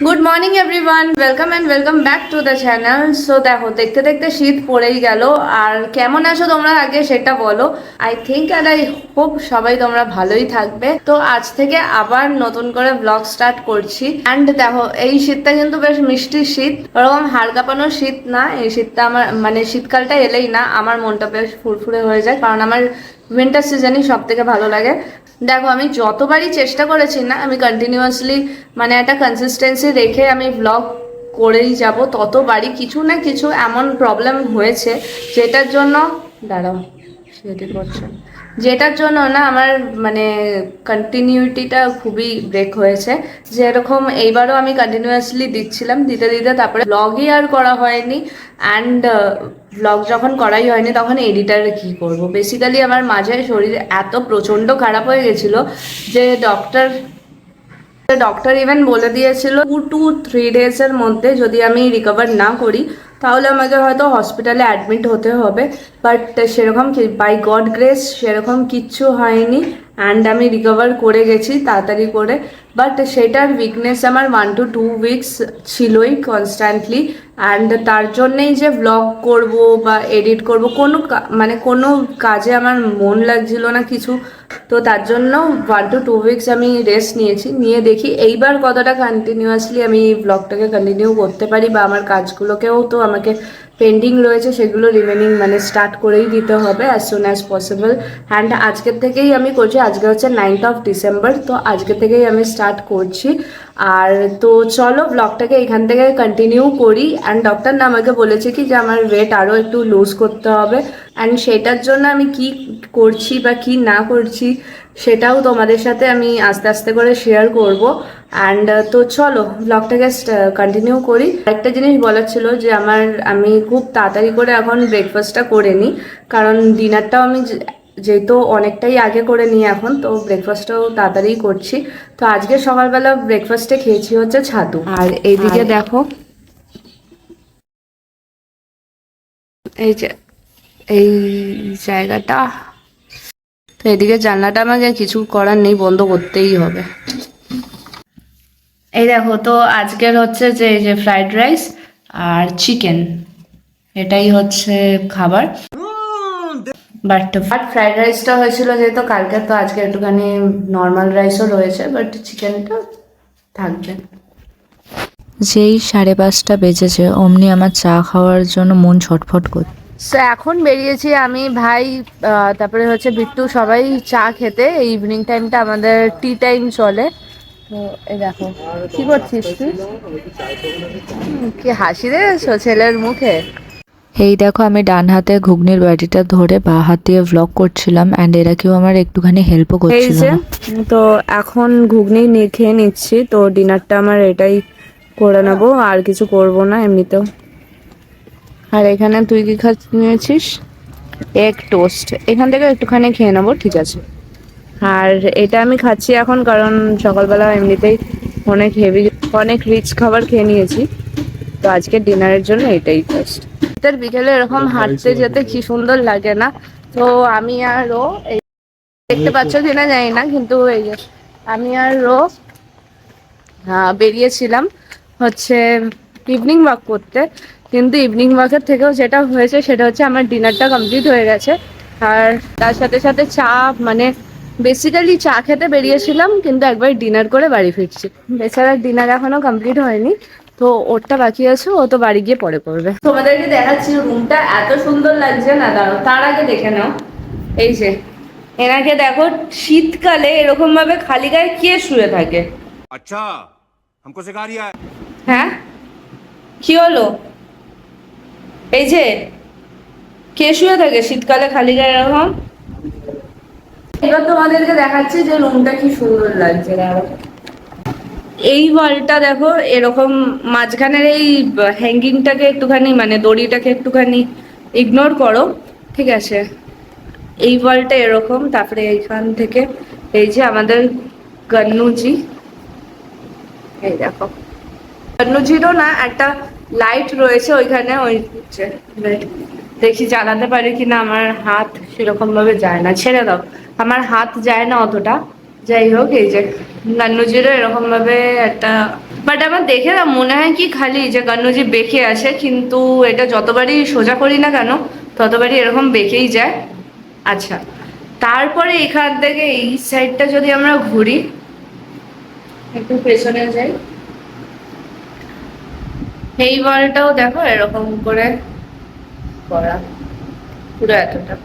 Good morning everyone, welcome and welcome back to the channel. So দেখো, দেখতে দেখতে শীত পড়েই গেল। আর কেমন আছো তোমরা আগে সেটা বলো। I think and I hope সবাই তোমরা ভালোই থাকবে। তো আজ থেকে আবার নতুন করে ব্লগ স্টার্ট করছি। অ্যান্ড দেখো, এই শীতটা কিন্তু বেশ মিষ্টি শীত, ওরকম হাড় কাঁপানো শীত না। এই শীতটা আমার মানে শীতকালটা এলেই না আমার মনটা বেশ ফুরফুরে হয়ে যায়, কারণ আমার উইন্টার সিজনই সব থেকে ভালো লাগে। দেখো, আমি যতবারই চেষ্টা করেছি না, আমি কন্টিনিউয়াসলি মানে একটা কনসিস্টেন্সি রেখে আমি ব্লগ করেই যাব, ততবারই কিছু না কিছু এমন প্রবলেম হয়েছে যেটার জন্য দাঁড়াও সেটি করছে যেটার জন্য না আমার মানে কন্টিনিউটিটা খুবই ব্রেক হয়েছে। যেরকম এইবারও আমি কন্টিনিউয়াসলি দিচ্ছিলাম, দিতে দিতে তারপরে ব্লগই আর করা হয়নি। অ্যান্ড ব্লগ যখন করাই হয়নি তখন এডিটার কী করব। বেসিক্যালি আমার মাঝে শরীর এত প্রচণ্ড খারাপ হয়ে গেছিলো যে ডক্টর ইভেন বলে দিয়েছিল 2 to 3 ডেজের মধ্যে যদি আমি রিকভার না করি তাহলে আমাকে হয়তো হসপিটালে অ্যাডমিট হতে হবে। বাট সেরকম বাই গড গ্রেস সেরকম কিচ্ছু হয়নি। অ্যান্ড আমি রিকভার করে গেছি তাড়াতাড়ি করে। বাট সেটার উইকনেস আমার 1 to 2 উইকস ছিলই কনস্ট্যান্টলি। অ্যান্ড তার জন্যেই যে ব্লগ করব বা এডিট করব মানে কোনো কাজে আমার মন লাগছিল না কিছু। তো তার জন্য 1 to 2 উইকস আমি রেস্ট নিয়েছি, নিয়ে দেখি এইবার কতটা কন্টিনিউয়াসলি আমি ব্লগটাকে কন্টিনিউ করতে পারি, বা আমার কাজগুলোকেও তো আমাকে পেন্ডিং রয়েছে সেগুলো রিমেনিং মানে স্টার্ট করেই দিতে হবে as soon as possible. And আজকের থেকেই আমি করছি, আজকে হচ্ছে 9th of December, তো আজকে থেকেই আমি স্টার্ট করছি। আর তো চলো ব্লগটাকে এখান থেকে কন্টিনিউ করি। অ্যান্ড ডক্টর না আমাকে বলেছে কি যে আমার ওয়েট আরও একটু লুজ করতে হবে। অ্যান্ড সেটার জন্য আমি কি করছি বা কি না করছি সেটাও তোমাদের সাথে আমি আস্তে আস্তে করে শেয়ার করব। অ্যান্ড তো চলো ব্লগটাকে কন্টিনিউ করি। একটা জিনিস বলার ছিল যে আমি খুব তাড়াতাড়ি করে এখন ব্রেকফাস্টটা করে নিই, কারণ ডিনারটাও আমি যেহেতু অনেকটাই আগে করে নিই এখন, তো ব্রেকফাস্টটাও তাড়াতাড়ি করছি। তো আজকে সকালবেলা ব্রেকফাস্টে খেয়েছি হচ্ছে ছাতু। আর এইদিকে দেখো, এই যে এই জায়গাটা, তো এদিকে জানলাটা আমাকে কিছু করার নেই, বন্ধ করতেই হবে। এই দেখো, তো আজকের হচ্ছে যে এই যে ফ্রাইড রাইস আর চিকেন, এটাই হচ্ছে খাবার। বাট ফ্রাইড রাইসটা হয়েছিল যেহেতু কালকে, তো আজকে একটুখানি নর্মাল রাইসও রয়েছে, বাট চিকেনটা থাকবে। যেই 5:30 বেজেছে অমনি আমার চা খাওয়ার জন্য মন ছটফট করছে। সো এখন বেরিয়েছি আমি, ভাই, তারপরে হচ্ছে বিট্টু, সবাই চা খেতে। এই ইভিনিং টাইমটা আমাদের টি টাইম চলে। তো এই দেখো, কি করছিস তুই? কি হাসি রে ছেলের মুখে। এই দেখো, আমি ডান হাতে ঘুগনির বাটিটা ধরে বাঁ হাত দিয়ে ভ্লগ করছিলাম, অ্যান্ড এরা কেউ আমার একটুখানি হেল্পও এই করছিল যে, না। তো এখন ঘুগনি খেয়ে নিচ্ছি। তো ডিনারটা আমার এটাই করে নেবো, আর কিছু করব না এমনিতেও। আর এখানে তুই কি নিয়েছিস? Egg toast. এখান থেকে একটুখানি খেয়ে নেবো, ঠিক আছে। আর এটা আমি খাচ্ছি এখন কারণ সকালবেলা এমনিতেই অনেক রিচ খাবার খেয়ে নিয়েছি। তো আজকে ডিনারের জন্য এটাই ফার্স্ট। শীতের বিকেলে এরকম হাঁটতে যেতে কি সুন্দর লাগে না? তো আমি আর ও, এই দেখতে পাচ্ছ কিনা জানি না, কিন্তু এই যে আমি আর ও বেরিয়েছিলাম হচ্ছে ইভিনিং ওয়াক করতে। কিন্তু ইভিনিং ওয়াকের থেকেও যেটা হয়েছে সেটা হচ্ছে আমার ডিনারটা কমপ্লিট হয়ে গেছে। আর তার সাথে সাথে চা, মানে বেসিক্যালি চা খেতে বেরিয়েছিলাম, কিন্তু একবার ডিনার করে বাড়ি ফিরছি। বেচারার ডিনার এখনো কমপ্লিট হয়নি, তো ওরটা বাকি আছে, ও তো বাড়ি গিয়ে পরে করবে। তোমাদেরকে দেখাচ্ছি, রুমটা এত সুন্দর লাগছে না, দাঁড়ো তার আগে দেখে নাও। এই যে এনাকে দেখো, শীতকালে এরকম ভাবে খালি গায়ে কে শুয়ে থাকে? अच्छा हमको सिखा रिया है। হ্যাঁ, কি হলো? এই যে কে শুয়ে থাকে শীতকালে খালি গায়ে এরকম? এবার তোমাদেরকে দেখাচ্ছি যে রুমটা কি সুন্দর লাগছে। এই ওয়ালটা দেখো, এরকম মাঝখানের এই হ্যাঙ্গিংটাকে একটুখানি মানে দড়িটাকে একটুখানি ইগনোর করো, ঠিক আছে? এই ওয়ালটা এরকম, তারপরে এইখান থেকে এই যে আমাদের গন্নুজি, এই দেখো গন্নুজিরও না একটা লাইট রয়েছে ওইখানে, ওই দেখি জ্বালাতে পারি কিনা। আমার হাত সেরকম ভাবে যায় না, ছেড়ে দাও, আমার হাত যায় না অতটা। যাই হোক, এই যে গান্নুজিরও এরকম ভাবে একটা বাট আমার দেখে না মনে হয় কি খালি যে কান্নুজি বেঁকে আছে, কিন্তু এটা যতবারই সোজা করি না কেন ততবারই এরকম বেঁকেই যায়। আচ্ছা, তারপরে এখান থেকে এই সাইডটা যদি আমরা ঘুরি, একটু পেছনে যাই, এই বালটাও দেখো এরকম করে করা, পুরো এতটা।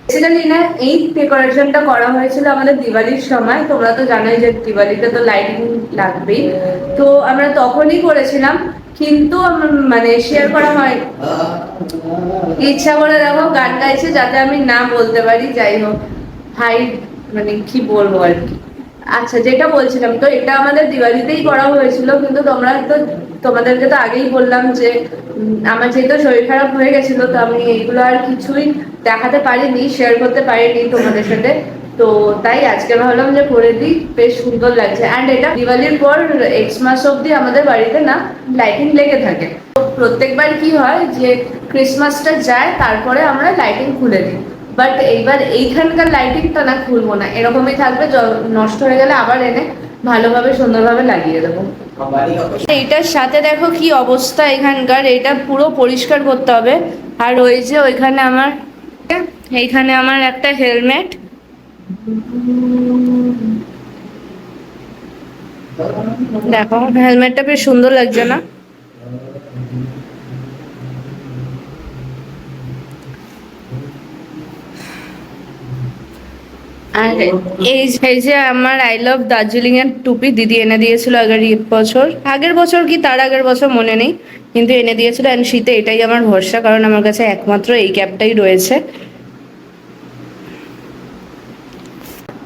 বেসিক্যালি না এই ডেকোরেশনটা করা হয়েছিল আমাদের দিওয়ালির সময়। তোমরা তো জানোই যে দিওয়ালিতে তো লাইটিং লাগবেই, তো আমরা তখনই করেছিলাম, কিন্তু মানে শেয়ার করা হয় ইচ্ছা করে। দেখো গান গাইছে যাতে আমি না বলতে পারি, যাই হোক ভাই মানে কি বলবো আর কি। আচ্ছা, যেটা বলছিলাম, তো এটা আমাদের দিওয়ালিতেই করা হয়েছিল, কিন্তু তোমরা তো তোমাদেরকে তো আগেই বললাম যে আমার যেহেতু শরীর খারাপ হয়ে গেছিল, তো আমি এগুলো আর কিছুই দেখাতে পারিনি, শেয়ার করতে পারিনি তোমাদের সাথে। তো তাই আজকে ভাবলাম যে করে দিই, বেশ সুন্দর লাগছে। অ্যান্ড এটা দিওয়ালির পর এক্সমাস অব্দি আমাদের বাড়িতে না লাইটিং লেগে থাকে। তো প্রত্যেকবার কি হয় যে ক্রিসমাসটা যায়, তারপরে আমরা লাইটিং খুলে দিই। বাট এইবার এইখানকার লাইটিংটা না খুলবো না, এরকমই থাকবে, নষ্ট হয়ে গেলে আবার এনে ভালোভাবে সুন্দরভাবে লাগিয়ে দেবো। এইটার সাথে দেখো কি অবস্থা এখানকার, এটা পুরো পরিষ্কার করতে হবে। আর ওই যে এইখানে আমার একটা হেলমেট, দেখো হেলমেটটা বেশ সুন্দর লাগছে না? আর এই যে আমার আই লাভ দার্জিলিং এর টুপি দিদি এনে দিয়েছিল আগের বছর কি তার আগের বছর মনে নেই, কিন্তু এনে দিয়েছিল। অ্যান্ড শীতে এটাই আমার ভরসা, কারণ আমার কাছে একমাত্র এই ক্যাপটাই রয়েছে।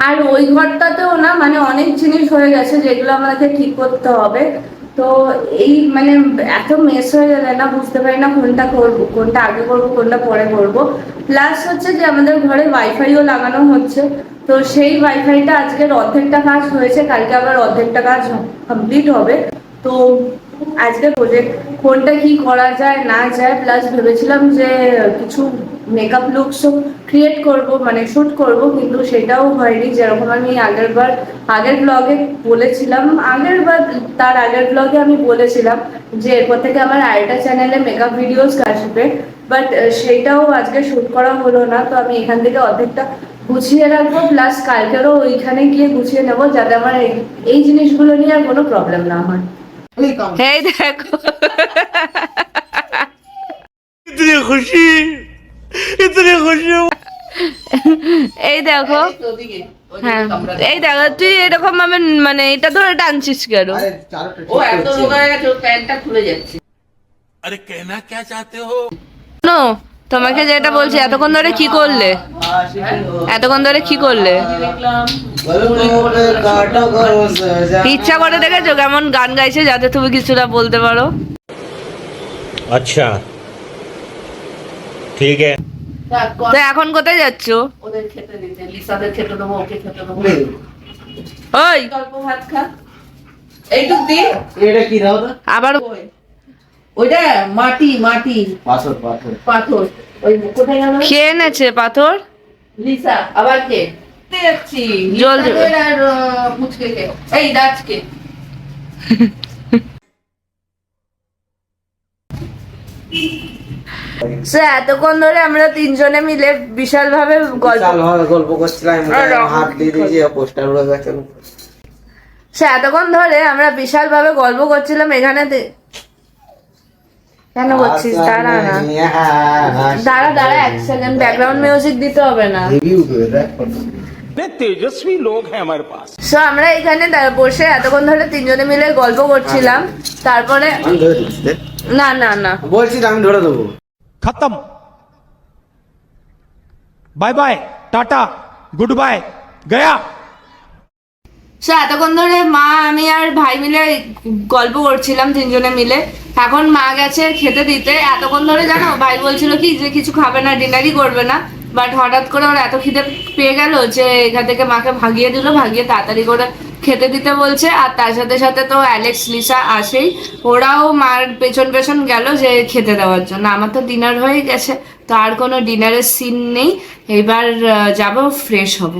আর ওই ঘরটাতেও না মানে অনেক জিনিস হয়ে গেছে যেগুলো আমাদেরকে ঠিক করতে হবে। তো এই মানে এত মেস হয়ে গেলে না বুঝতে পারি না কোনটা করবো, কোনটা আগে করবো কোনটা পরে করবো। প্লাস হচ্ছে যে আমাদের ঘরে ওয়াইফাইও লাগানো হচ্ছে, তো সেই ওয়াইফাইটা আজকের অর্ধেকটা কাজ হয়েছে, কালকে আবার অর্ধেকটা কাজ কমপ্লিট হবে। তো আজকে প্রজেক্ট কোনটা কি করা যায় না যায়, প্লাস ভেবেছিলাম যে কিছু মেকআপ লুকসও ক্রিয়েট করব, মানে শুট করব, কিন্তু সেটাও হয়নি। যেরকম আমি আগের ব্লগে বলেছিলাম, তার আগের ব্লগে আমি বলেছিলাম যে এরপর থেকে আমার আরেকটা চ্যানেলে মেকআপ ভিডিওস আসবে, বাট সেইটাও আজকে শুট করা হলো না। তো আমি এখান থেকে অর্ধেকটা গুছিয়ে রাখবো, প্লাস কালকেরও ওইখানে গিয়ে গুছিয়ে নেবো, যাতে আমার এই জিনিসগুলো নিয়ে আর কোনো প্রবলেম না হয়। এই দেখো इतनी खुशी इतनी खुशी এই দেখো, হ্যাঁ এই দেখো, তুই এরকম ভাবে মানে এটা ধরে টানছিস কেন? ও এত রোগা হয়ে গেছে, ওর প্যান্টটা খুলে যাচ্ছে। अरे कहना क्या चाहते हो নো, তোমাকে যেটা বলছি, এতক্ষণ ধরে কি করলে? এতক্ষণ ধরে কি করলে? দেখলাম ইচ্ছা করে দেখেছো কেমন গান গাইছে, যাতে তুমি কিছুটা বলতে পারো। अच्छा ठीक है তো এখন কোথায় যাচ্ছ? ওদের খেতে দিতে, লিসাদের খেতে দেবো, ওকে খেতে দেবো। ওই অল্প ভাত খা, এইটুক দি। এটা কি দাও না? আবার ওইটা মাটি মাটি পাথর পাথর পাথর। ওই কোথায় গেল কে এনেছে পাথর? লিসা? আবার কে যাচ্ছি? জল লিসাদের আর পুচকে কে, এই দাঁতকে। এতক্ষণ ধরে আমরা তিনজনে মিলে বিশাল ভাবে গল্প করছিলাম, হাত দিয়ে দিয়েছি, পোস্টার উড়ে গেছে। এতক্ষণ ধরে আমরা বিশাল ভাবে গল্প করছিলাম এখানে। কেন করছিস? দাঁড়া না, দাঁড়া 1 সেকেন্ড, ব্যাকগ্রাউন্ড মিউজিক দিতে হবে না। तेजस्वी लोग हैं हमारे पास সো আমরা এখানে বসে এতক্ষণ ধরে তিনজনে মিলে গল্প করছিলাম, তারপরে না না না বলছি আমি ধরে দেবো। खत्म bye bye tata good bye गया এতক্ষণ ধরে মা আমি আর ভাই মিলে গল্প করছিলাম তিনজনে মিলে। এখন মা গেছে খেতে দিতে। এতক্ষণ ধরে জানো ভাই বলছিল কি যে কিছু খাবে না, ডিনারই করবে না, বাট হঠাৎ করে ওর এত খিদে পেয়ে গেল যে এখান থেকে মাকে ভাগিয়ে দিল, ভাগিয়ে তাড়াতাড়ি করে খেতে দিতে বলছে। আর তার সাথে সাথে তো অ্যালেক্স লিসা আসেই, ওরাও মার পেছন পেছন গেল যে খেতে দেওয়ার জন্য। আমার তো ডিনার হয়ে গেছে, তো আর কোনো ডিনারের সিন নেই। এবার যাব, ফ্রেশ হব।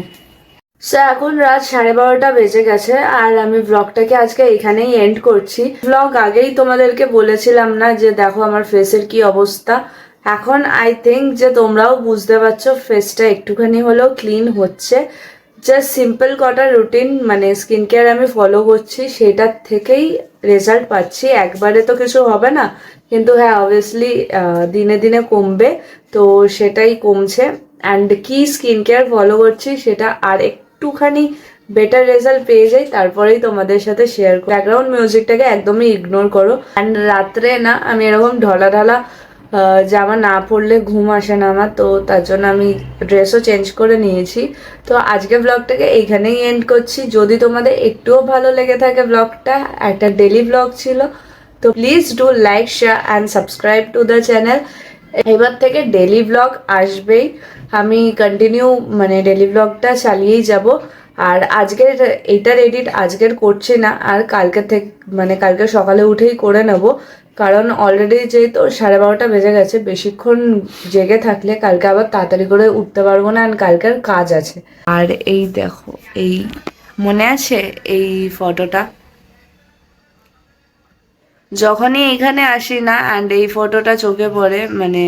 সো এখন রাত 12:30 বেজে গেছে আর আমি ব্লগটাকে আজকে এখানেই এন্ড করছি। ব্লগ আগেই তোমাদেরকে বলেছিলাম না যে দেখো আমার ফেসের কি অবস্থা। এখন আই থিঙ্ক যে তোমরাও বুঝতে পারছো ফেসটা একটুখানি হলেও ক্লিন হচ্ছে। জাস্ট সিম্পল কটা রুটিন মানে স্কিন কেয়ার আমি ফলো করছি, সেটার থেকেই রেজাল্ট পাচ্ছি। একবারে তো কিছু হবে না, কিন্তু হ্যাঁ অবভিয়াসলি দিনে দিনে কমবে, তো সেটাই কমছে। অ্যান্ড কি স্কিন কেয়ার ফলো করছি সেটা আর একটুখানি বেটার রেজাল্ট পেয়ে যাই তারপরেই তোমাদের সাথে শেয়ার করো। ব্যাকগ্রাউন্ড মিউজিকটাকে একদমই ইগনোর করো। অ্যান্ড রাত্রে না আমি এরকম ঢলা ঢালা জামা না পরলে ঘুম আসে না আমার, তো তার জন্য আমি ড্রেসও চেঞ্জ করে নিয়েছি। তো আজকে ব্লগটাকে এইখানেই এন্ড করছি। যদি তোমাদের একটুও ভালো লেগে থাকে ব্লগটা, একটা ডেলি ব্লগ ছিল, তো please do like share and subscribe to the channel. এবার থেকে ডেলি ব্লগ আসবেই, আমি কন্টিনিউ মানে ডেলি ব্লগটা চালিয়েই যাব। আর আজকের এইটার এডিট আজকের করছি না, আর কালকে থেকে মানে কালকে সকালে উঠেই করে নেব, কারণ অলরেডি যেহেতু 12:30 বেজে গেছে, বেশিক্ষণ জেগে থাকলে কালকে আবার তাড়াতাড়ি করে উঠতে পারবো না, আর কালকের কাজ আছে। আর এই দেখো, এই মনে আছে এই ফটোটা, যখনই এখানে আসি না অ্যান্ড এই ফটোটা চোখে পড়ে মানে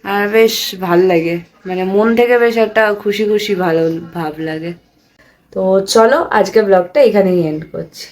আর বেশ ভাল লাগে, মানে মন থেকে বেশ একটা খুশি খুশি ভালো ভাব লাগে। তো চলো আজকে ব্লগটা এখানেই এন্ড করছি।